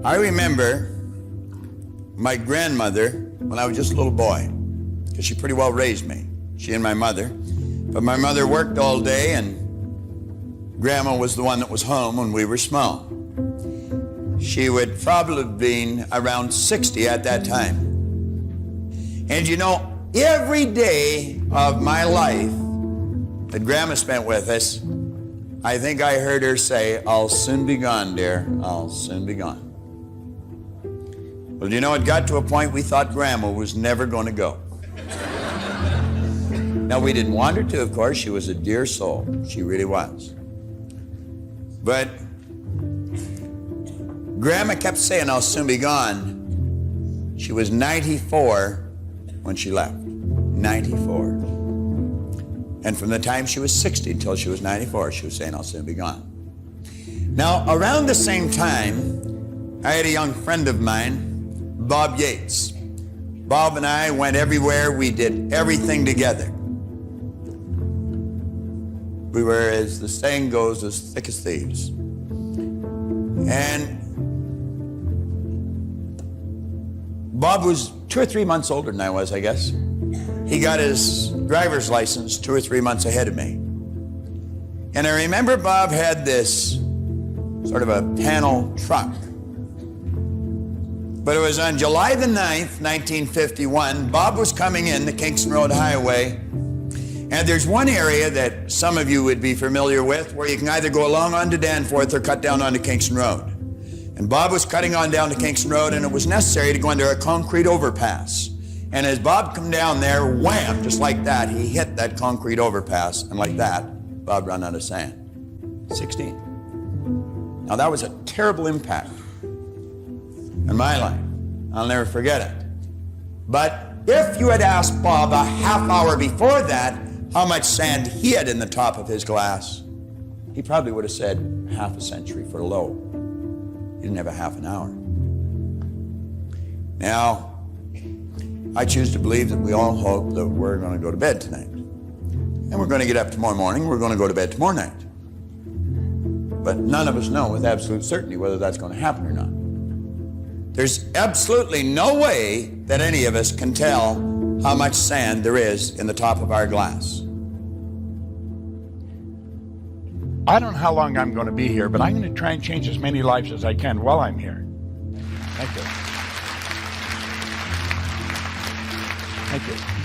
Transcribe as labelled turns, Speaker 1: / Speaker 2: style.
Speaker 1: I remember my grandmother when I was just a little boy, because she pretty well raised me, she and my mother. But my mother worked all day, and Grandma was the one that was home when we were small. She would probably have been around 60 at that time. And you know, every day of my life that Grandma spent with us, I think I heard her say, "I'll soon be gone, dear, I'll soon be gone." Well, you know, it got to a point we thought Grandma was never going to go. Now, we didn't want her to, of course. She was a dear soul. She really was. But Grandma kept saying, "I'll soon be gone." She was 94 when she left. 94. And from the time she was 60 until she was 94, she was saying, "I'll soon be gone." Now, around the same time, I had a young friend of mine, Bob Yates. Bob and I went everywhere. We did everything together. We were, as the saying goes, as thick as thieves. And Bob was 2 or 3 months older than I was, I guess. He got his driver's license 2 or 3 months ahead of me. And I remember Bob had this sort of a panel truck. But it was on July the 9th, 1951, Bob was coming in the Kingston Road Highway. And there's one area that some of you would be familiar with where you can either go along onto Danforth or cut down onto Kingston Road. And Bob was cutting on down to Kingston Road, and it was necessary to go under a concrete overpass. And as Bob come down there, wham, just like that, he hit that concrete overpass, and like that, Bob ran out of sand. 16. Now that was a terrible impact in my life. I'll never forget it. But if you had asked Bob a half hour before that how much sand he had in the top of his glass, he probably would have said half a century for low. He didn't have a half an hour. Now, I choose to believe that we all hope that we're going to go to bed tonight. And we're going to get up tomorrow morning, we're going to go to bed tomorrow night. But none of us know with absolute certainty whether that's going to happen or not. There's absolutely no way that any of us can tell how much sand there is in the top of our glass.
Speaker 2: I don't know how long I'm going to be here, but I'm going to try and change as many lives as I can while I'm here. Thank you. Thank you.